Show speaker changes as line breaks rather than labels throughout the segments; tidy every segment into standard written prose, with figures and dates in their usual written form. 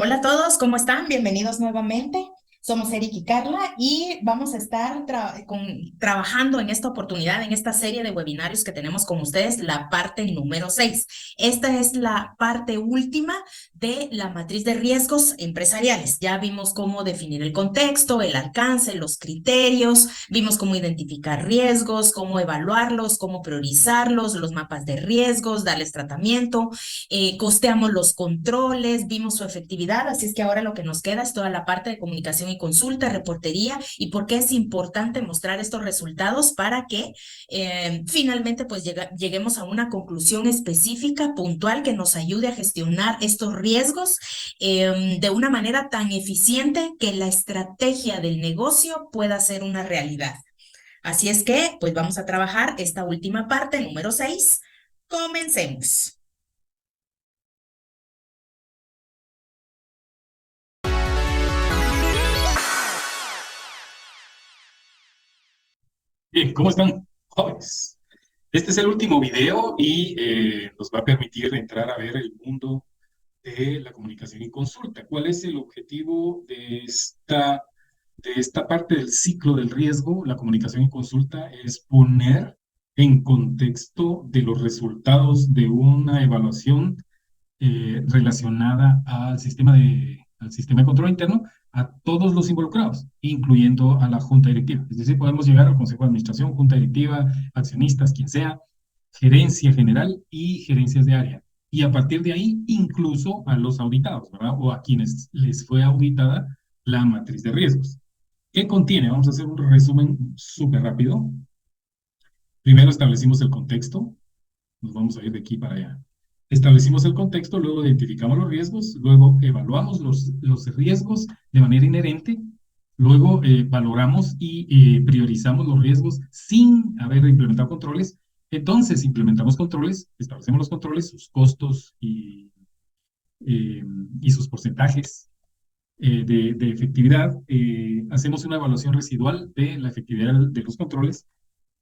Hola a todos, ¿cómo están? Bienvenidos nuevamente. Somos Eric y Carla y vamos a estar trabajando en esta oportunidad, en esta serie de webinarios que tenemos con ustedes, la parte número 6. Esta es la parte última de la matriz de riesgos empresariales. Ya vimos cómo definir el contexto, el alcance, los criterios, vimos cómo identificar riesgos, cómo evaluarlos, cómo priorizarlos, los mapas de riesgos, darles tratamiento, costeamos los controles, vimos su efectividad, así es que ahora lo que nos queda es toda la parte de comunicación y consulta, reportería y por qué es importante mostrar estos resultados para que finalmente pues lleguemos a una conclusión específica, puntual, que nos ayude a gestionar estos riesgos de una manera tan eficiente que la estrategia del negocio pueda ser una realidad. Así es que pues vamos a trabajar esta última parte, número 6. Comencemos.
Bien, ¿cómo están, jóvenes? Este es el último video y nos va a permitir entrar a ver el mundo de la comunicación y consulta. ¿Cuál es el objetivo de esta parte del ciclo del riesgo? La comunicación y consulta es poner en contexto de los resultados de una evaluación relacionada al sistema de control interno, a todos los involucrados, incluyendo a la junta directiva. Es decir, podemos llegar al consejo de administración, junta directiva, accionistas, quien sea, gerencia general y gerencias de área. Y a partir de ahí, incluso a los auditados, ¿verdad? O a quienes les fue auditada la matriz de riesgos. ¿Qué contiene? Vamos a hacer un resumen súper rápido. Primero establecimos el contexto. Nos vamos a ir de aquí para allá. Establecimos el contexto, luego identificamos los riesgos, luego evaluamos los riesgos de manera inherente, luego valoramos y priorizamos los riesgos sin haber implementado controles. Entonces implementamos controles, establecemos los controles, sus costos y sus porcentajes de efectividad. Hacemos una evaluación residual de la efectividad de los controles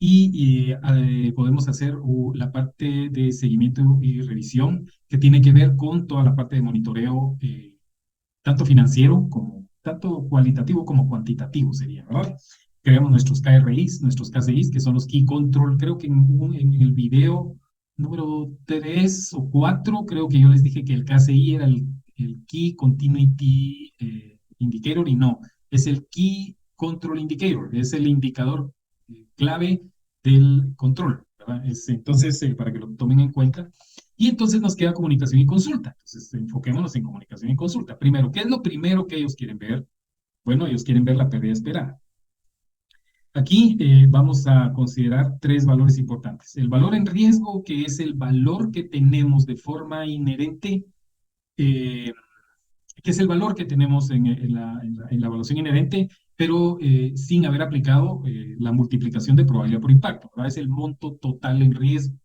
y podemos hacer la parte de seguimiento y revisión que tiene que ver con toda la parte de monitoreo, tanto financiero como tanto cualitativo como cuantitativo sería, ¿verdad? Creamos nuestros KRIs, nuestros KCIs, que son los Key Control. Creo que en el video número 3 o 4, creo que yo les dije que el KCI era el Key Continuity Indicator y no, es el Key Control Indicator, es el indicador clave del control, ¿verdad? Entonces, para que lo tomen en cuenta. Y entonces nos queda comunicación y consulta. Entonces, enfoquémonos en comunicación y consulta. Primero, ¿qué es lo primero que ellos quieren ver? Bueno, ellos quieren ver la pérdida esperada. Aquí vamos a considerar tres valores importantes. El valor en riesgo, que es el valor que tenemos de forma inherente, eh, que es el valor que tenemos en la evaluación inherente, pero sin haber aplicado la multiplicación de probabilidad por impacto, ¿verdad? Es el monto total en riesgo.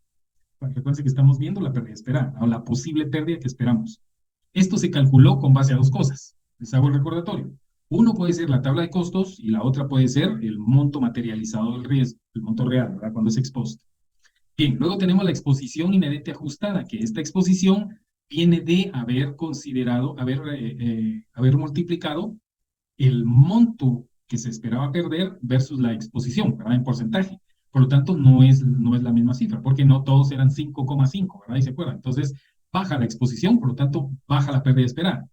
Recuerden que estamos viendo la pérdida esperada o la posible pérdida que esperamos. Esto se calculó con base a dos cosas. Les hago el recordatorio. Uno puede ser la tabla de costos y la otra puede ser el monto materializado del riesgo, el monto real, ¿verdad? Cuando es expuesto. Bien, luego tenemos la exposición inherente ajustada, que esta exposición viene de haber considerado, haber multiplicado el monto que se esperaba perder versus la exposición, ¿verdad? En porcentaje. Por lo tanto, no es la misma cifra, porque no todos eran 5,5, ¿verdad? Y se acuerdan. Entonces, baja la exposición, por lo tanto, baja la pérdida esperada.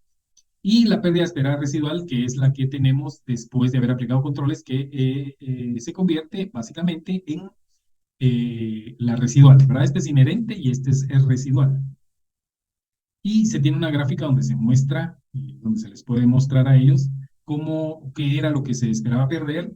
Y la pérdida esperada residual, que es la que tenemos después de haber aplicado controles, que se convierte básicamente en la residual, ¿verdad? Este es inherente y este es el residual. Y se tiene una gráfica donde se muestra, donde se les puede mostrar a ellos qué era lo que se esperaba perder,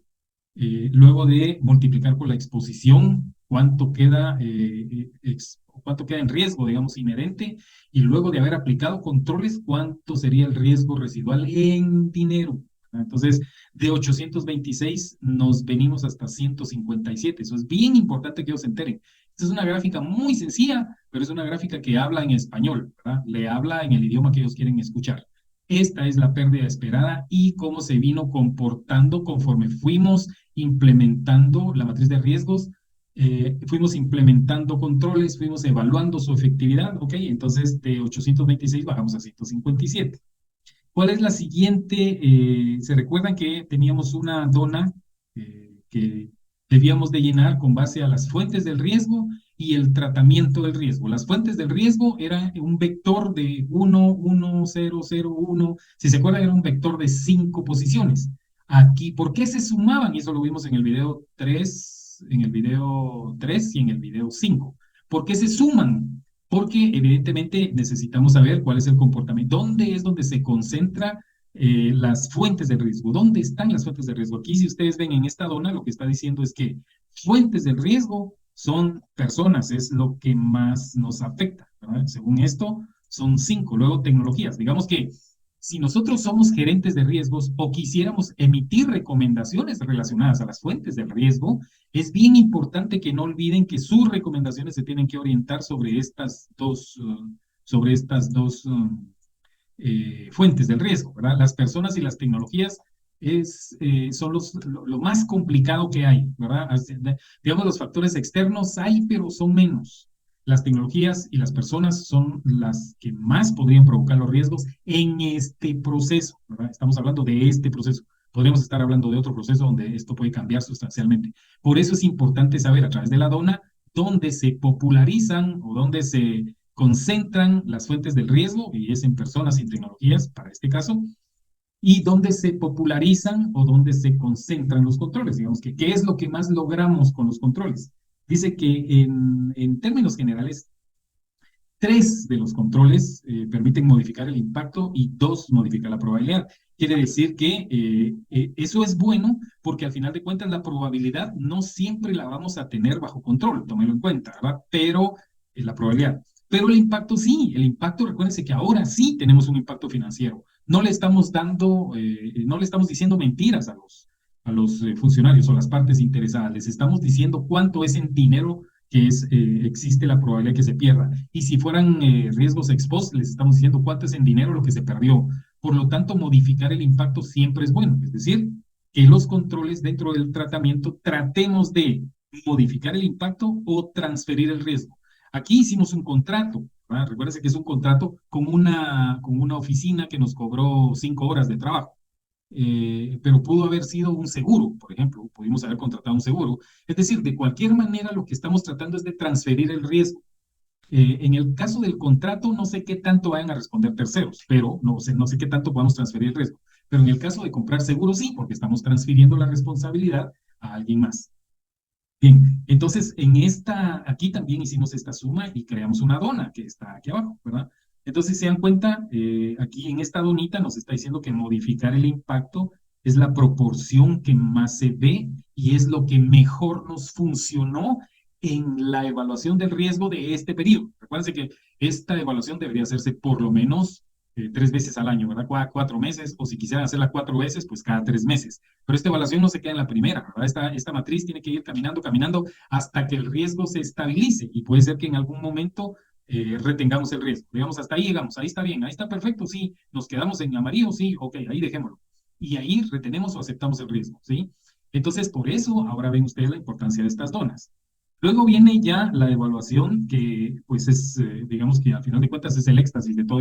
luego de multiplicar por la exposición, cuánto queda en riesgo, digamos, inherente, y luego de haber aplicado controles, cuánto sería el riesgo residual en dinero. Entonces, de 826 nos venimos hasta 157. Eso es bien importante que ellos se enteren. Esta es una gráfica muy sencilla, pero es una gráfica que habla en español, ¿verdad? Le habla en el idioma que ellos quieren escuchar. Esta es la pérdida esperada y cómo se vino comportando conforme fuimos implementando la matriz de riesgos, fuimos implementando controles, fuimos evaluando su efectividad, ¿ok? Entonces de 826 bajamos a 157. ¿Cuál es la siguiente? ¿Se recuerdan que teníamos una dona que debíamos de llenar con base a las fuentes del riesgo y el tratamiento del riesgo? Las fuentes del riesgo era un vector de 1, 1, 0, 0, 1. Si se acuerdan, era un vector de 5 posiciones. Aquí, ¿por qué se sumaban? Y eso lo vimos en el video 3, en el video 3 y en el video 5. ¿Por qué se suman? Porque evidentemente necesitamos saber cuál es el comportamiento, dónde es donde se concentra las fuentes de riesgo, dónde están las fuentes de riesgo. Aquí, si ustedes ven en esta dona, lo que está diciendo es que fuentes del riesgo son personas, es lo que más nos afecta, ¿verdad? Según esto, son 5. Luego, tecnologías. Digamos que si nosotros somos gerentes de riesgos o quisiéramos emitir recomendaciones relacionadas a las fuentes del riesgo, es bien importante que no olviden que sus recomendaciones se tienen que orientar sobre estas dos fuentes del riesgo, ¿verdad? Las personas y las tecnologías son lo más complicado que hay, ¿verdad? Digamos, los factores externos hay, pero son menos. Las tecnologías y las personas son las que más podrían provocar los riesgos en este proceso, ¿verdad? Estamos hablando de este proceso. Podríamos estar hablando de otro proceso donde esto puede cambiar sustancialmente. Por eso es importante saber a través de la DONA dónde se popularizan o dónde se concentran las fuentes del riesgo, y es en personas y tecnologías para este caso, y dónde se popularizan o dónde se concentran los controles. Digamos que, ¿qué es lo que más logramos con los controles? Dice que en términos generales, 3 de los controles permiten modificar el impacto y 2 modificar la probabilidad. Quiere decir que eso es bueno porque al final de cuentas la probabilidad no siempre la vamos a tener bajo control, tómelo en cuenta, ¿verdad? Pero la probabilidad. Pero el impacto sí, el impacto, recuérdense que ahora sí tenemos un impacto financiero. No le estamos dando, no le estamos diciendo mentiras a los funcionarios o las partes interesadas. Les estamos diciendo cuánto es en dinero que existe la probabilidad que se pierda. Y si fueran riesgos ex post, les estamos diciendo cuánto es en dinero lo que se perdió. Por lo tanto, modificar el impacto siempre es bueno. Es decir, que los controles dentro del tratamiento tratemos de modificar el impacto o transferir el riesgo. Aquí hicimos un contrato, ¿verdad? Recuérdense que es un contrato con una oficina que nos cobró 5 horas de trabajo. Pero pudo haber sido un seguro, por ejemplo, pudimos haber contratado un seguro. Es decir, de cualquier manera lo que estamos tratando es de transferir el riesgo. En el caso del contrato, no sé qué tanto vayan a responder terceros, pero no sé qué tanto podamos transferir el riesgo. Pero en el caso de comprar seguro, sí, porque estamos transfiriendo la responsabilidad a alguien más. Bien, entonces aquí también hicimos esta suma y creamos una dona que está aquí abajo, ¿verdad? Entonces, se dan cuenta, aquí en esta donita nos está diciendo que modificar el impacto es la proporción que más se ve y es lo que mejor nos funcionó en la evaluación del riesgo de este periodo. Recuérdense que esta evaluación debería hacerse por lo menos 3 veces al año, ¿verdad? Cada 4 meses, o si quisieran hacerla 4 veces, pues cada 3 meses. Pero esta evaluación no se queda en la primera, ¿verdad? Esta matriz tiene que ir caminando, caminando hasta que el riesgo se estabilice y puede ser que en algún momento retengamos el riesgo. Digamos, hasta ahí llegamos, ahí está bien, ahí está perfecto, sí, nos quedamos en amarillo, sí, ok, ahí dejémoslo. Y ahí retenemos o aceptamos el riesgo, ¿sí? Entonces, por eso ahora ven ustedes la importancia de estas donas. Luego viene ya la evaluación, que pues es, digamos que al final de cuentas es el éxtasis de todo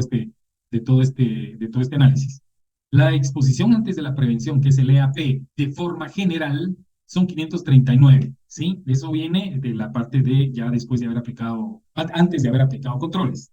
este análisis. La exposición antes de la prevención, que es el EAP, de forma general, son 539, ¿sí? Eso viene de la parte de ya después de haber aplicado, antes de haber aplicado controles.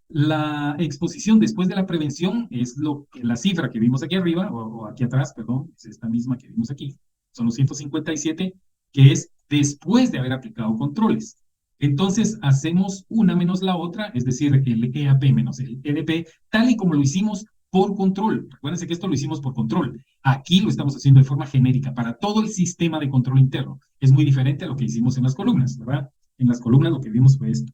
La exposición después de la prevención es la cifra que vimos aquí arriba, o aquí atrás, perdón, es esta misma que vimos aquí, son los 157, que es después de haber aplicado controles. Entonces, hacemos una menos la otra, es decir, el EAP menos el EDP, tal y como lo hicimos por control. Recuérdense que esto lo hicimos por control. Aquí lo estamos haciendo de forma genérica para todo el sistema de control interno. Es muy diferente a lo que hicimos en las columnas, ¿verdad? En las columnas lo que vimos fue esto.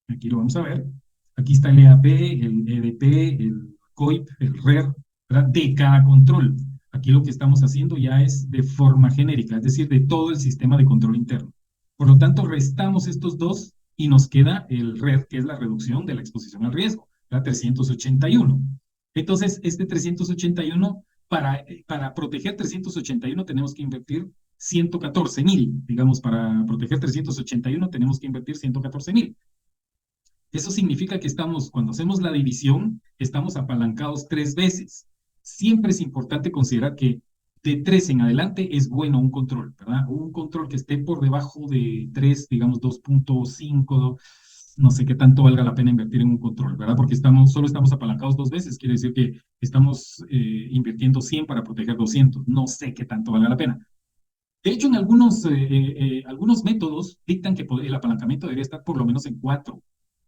Aquí lo vamos a ver. Aquí está el EAP, el EDP, el COIP, el RER, ¿verdad? De cada control. Aquí lo que estamos haciendo ya es de forma genérica, es decir, de todo el sistema de control interno. Por lo tanto, restamos estos dos y nos queda el RER, que es la reducción de la exposición al riesgo, la 381. Entonces, este 381, para proteger 381 tenemos que invertir 114,000. Digamos, para proteger 381 tenemos que invertir 114,000. Eso significa que cuando hacemos la división, estamos apalancados 3 veces. Siempre es importante considerar que de 3 en adelante es bueno un control, ¿verdad? Un control que esté por debajo de 3, digamos 2.5, no sé qué tanto valga la pena invertir en un control, ¿verdad? Porque solo estamos apalancados 2 veces, quiere decir que estamos invirtiendo 100 para proteger 200. No sé qué tanto valga la pena. De hecho, en algunos métodos dictan que el apalancamiento debería estar por lo menos en 4,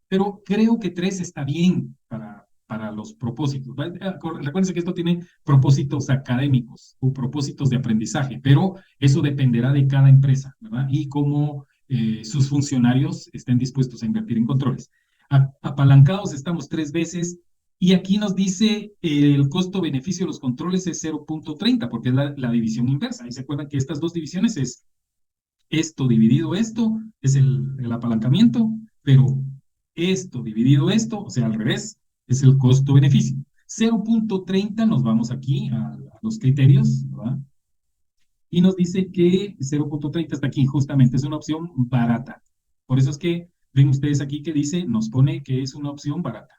pero creo que 3 está bien para los propósitos. Recuérdense que esto tiene propósitos académicos o propósitos de aprendizaje, pero eso dependerá de cada empresa, ¿verdad? Y cómo sus funcionarios estén dispuestos a invertir en controles. Apalancados estamos 3 veces. Y aquí nos dice el costo-beneficio de los controles es 0.30, porque es la división inversa. Y se acuerdan que estas dos divisiones es esto dividido esto, es el apalancamiento, pero esto dividido esto, o sea, al revés, es el costo-beneficio. 0.30 nos vamos aquí a los criterios, ¿verdad? Y nos dice que 0.30 está aquí, justamente es una opción barata. Por eso es que ven ustedes aquí que dice, nos pone que es una opción barata.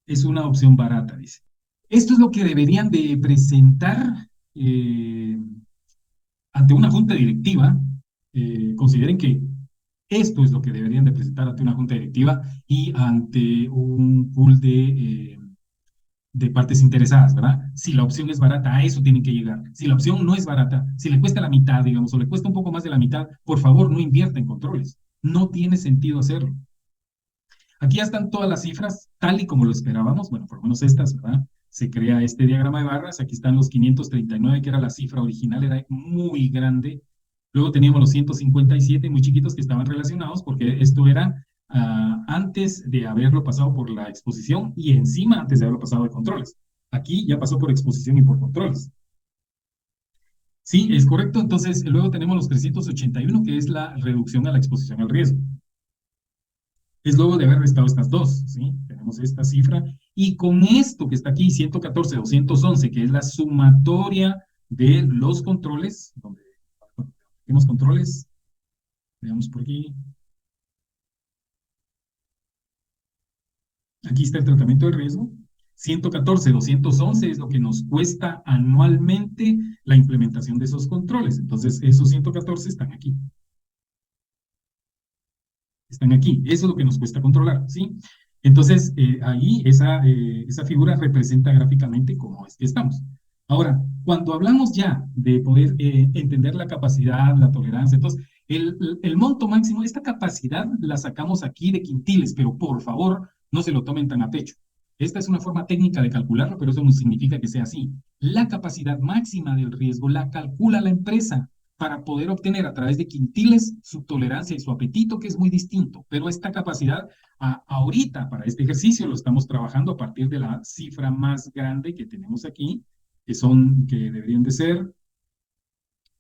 Es una opción barata, dice. Esto es lo que deberían de presentar ante una junta directiva. Consideren que esto es lo que deberían de presentar ante una junta directiva y ante un pool de partes interesadas, ¿verdad? Si la opción es barata, a eso tienen que llegar. Si la opción no es barata, si le cuesta la mitad, digamos, o le cuesta un poco más de la mitad, por favor, no invierta en controles. No tiene sentido hacerlo. Aquí ya están todas las cifras, tal y como lo esperábamos, bueno, por lo menos estas, ¿verdad? Se crea este diagrama de barras, aquí están los 539, que era la cifra original, era muy grande. Luego teníamos los 157 muy chiquitos que estaban relacionados, porque esto era antes de haberlo pasado por la exposición y encima antes de haberlo pasado de controles. Aquí ya pasó por exposición y por controles. Sí, es correcto. Entonces, luego tenemos los 381, que es la reducción a la exposición al riesgo. Es luego de haber restado estas dos, ¿sí? Tenemos esta cifra. Y con esto que está aquí, 114, 211, que es la sumatoria de los controles, donde tenemos controles, veamos por aquí. Aquí está el tratamiento de riesgo. 114, 211 es lo que nos cuesta anualmente la implementación de esos controles. Entonces, esos 114 están aquí. Están aquí. Eso es lo que nos cuesta controlar, ¿sí? Entonces, ahí esa figura representa gráficamente cómo es que estamos. Ahora, cuando hablamos ya de poder entender la capacidad, la tolerancia, entonces, el monto máximo, esta capacidad la sacamos aquí de quintiles, pero por favor, no se lo tomen tan a pecho. Esta es una forma técnica de calcularlo, pero eso no significa que sea así. La capacidad máxima del riesgo la calcula la empresa para poder obtener a través de quintiles su tolerancia y su apetito, que es muy distinto. Pero esta capacidad, ahorita, para este ejercicio, lo estamos trabajando a partir de la cifra más grande que tenemos aquí, que deberían de ser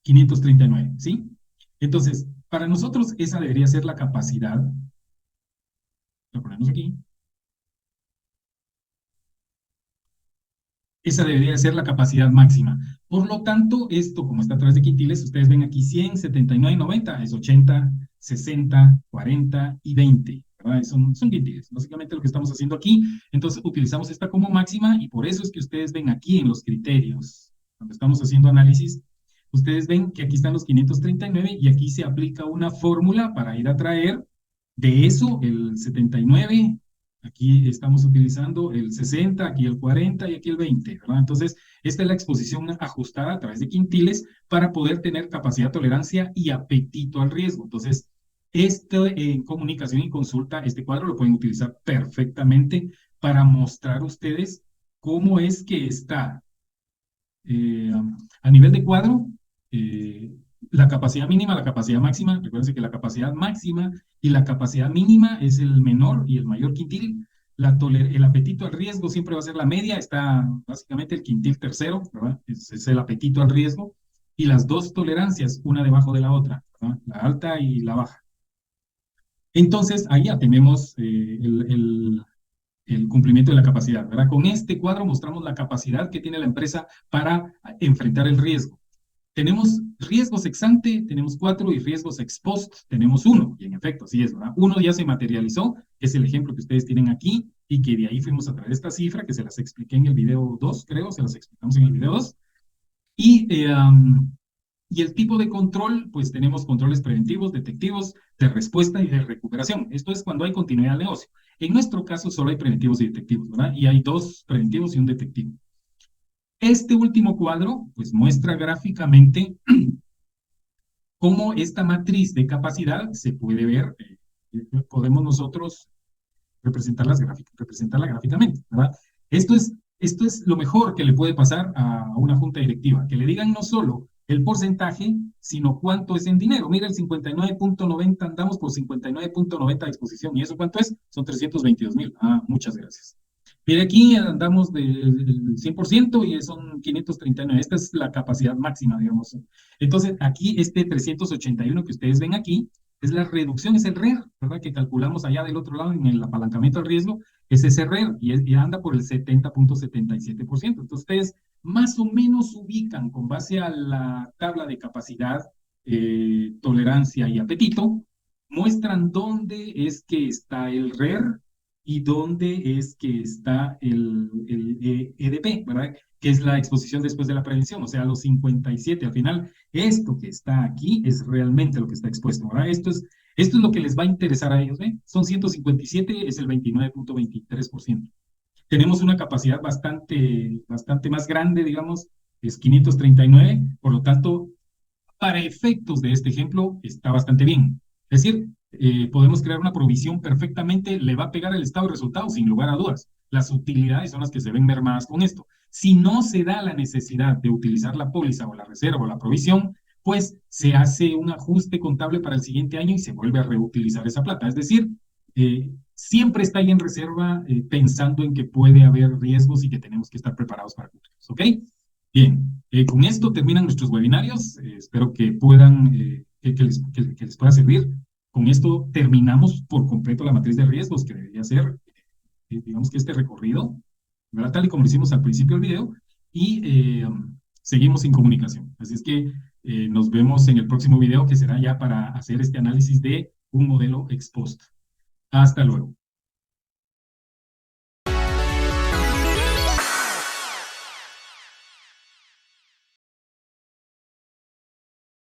539, ¿sí? Entonces, para nosotros esa debería ser la capacidad. Lo ponemos aquí. Esa debería ser la capacidad máxima. Por lo tanto, esto, como está a través de quintiles, ustedes ven aquí 100, 79, 90, es 80, 60, 40 y 20, ¿verdad? Son quintiles, básicamente lo que estamos haciendo aquí. Entonces, utilizamos esta como máxima y por eso es que ustedes ven aquí en los criterios, cuando estamos haciendo análisis, ustedes ven que aquí están los 539 y aquí se aplica una fórmula para ir a traer de eso el 79. Aquí estamos utilizando el 60, aquí el 40 y aquí el 20, ¿verdad? Entonces, esta es la exposición ajustada a través de quintiles para poder tener capacidad, tolerancia y apetito al riesgo. Entonces, en comunicación y consulta, este cuadro lo pueden utilizar perfectamente para mostrar ustedes cómo es que está eh, a nivel de cuadro, la capacidad mínima, la capacidad máxima. Recuerden que la capacidad máxima y la capacidad mínima es el menor y el mayor quintil. El apetito al riesgo siempre va a ser la media, está básicamente el quintil tercero, ¿verdad? Es el apetito al riesgo. Y las dos tolerancias, una debajo de la otra, ¿verdad? La alta y la baja. Entonces, ahí ya tenemos el cumplimiento de la capacidad, ¿verdad? Con este cuadro mostramos la capacidad que tiene la empresa para enfrentar el riesgo. Tenemos riesgos ex ante, tenemos 4 y riesgos ex post, tenemos 1. Y en efecto, así es, ¿verdad? 1 ya se materializó, que es el ejemplo que ustedes tienen aquí, y que de ahí fuimos a traer esta cifra, que se las expliqué en el video 2, creo, se las explicamos en el video 2. Y el tipo de control, pues tenemos controles preventivos, detectivos, de respuesta y de recuperación. Esto es cuando hay continuidad del negocio. En nuestro caso solo hay preventivos y detectivos, ¿verdad? Y hay 2 preventivos y un detectivo. Este último cuadro, pues muestra gráficamente cómo esta matriz de capacidad se puede ver, podemos nosotros representarla gráficamente, ¿verdad? Esto es lo mejor que le puede pasar a una junta directiva, que le digan no solo el porcentaje, sino cuánto es en dinero. Mira, el 59.90, andamos por 59.90 de exposición. ¿Y eso cuánto es? Son 322,000. Ah, muchas gracias. Mire, aquí andamos del 100% y son 539. Esta es la capacidad máxima, digamos. Entonces, aquí este 381 que ustedes ven aquí es la reducción, es el RER, ¿verdad? Que calculamos allá del otro lado en el apalancamiento al riesgo, es ese RER y anda por el 70.77%. Entonces, ustedes más o menos ubican con base a la tabla de capacidad, tolerancia y apetito, muestran dónde es que está el RER y dónde es que está el EDP, ¿verdad? Que es la exposición después de la prevención, o sea, los 57. Al final, esto que está aquí es realmente lo que está expuesto, ¿verdad? Esto es lo que les va a interesar a ellos, ¿eh? Son 157, es el 29.23%. Tenemos una capacidad bastante más grande, digamos, es 539, por lo tanto, para efectos de este ejemplo, está bastante bien. Es decir, podemos crear una provisión perfectamente, le va a pegar el estado de resultados, sin lugar a dudas. Las utilidades son las que se ven mermadas con esto. Si no se da la necesidad de utilizar la póliza o la reserva o la provisión, pues se hace un ajuste contable para el siguiente año y se vuelve a reutilizar esa plata. Es decir, siempre está ahí en reserva, pensando en que puede haber riesgos y que tenemos que estar preparados para cubrirlos. ¿Ok? Bien, con esto terminan nuestros webinarios. Espero que puedan, que les pueda servir. Con esto terminamos por completo la matriz de riesgos, que debería ser, digamos que este recorrido, ¿verdad? Tal y como lo hicimos al principio del video, y seguimos en comunicación. Así es que nos vemos en el próximo video, que será ya para hacer este análisis de un modelo ex post. Hasta luego.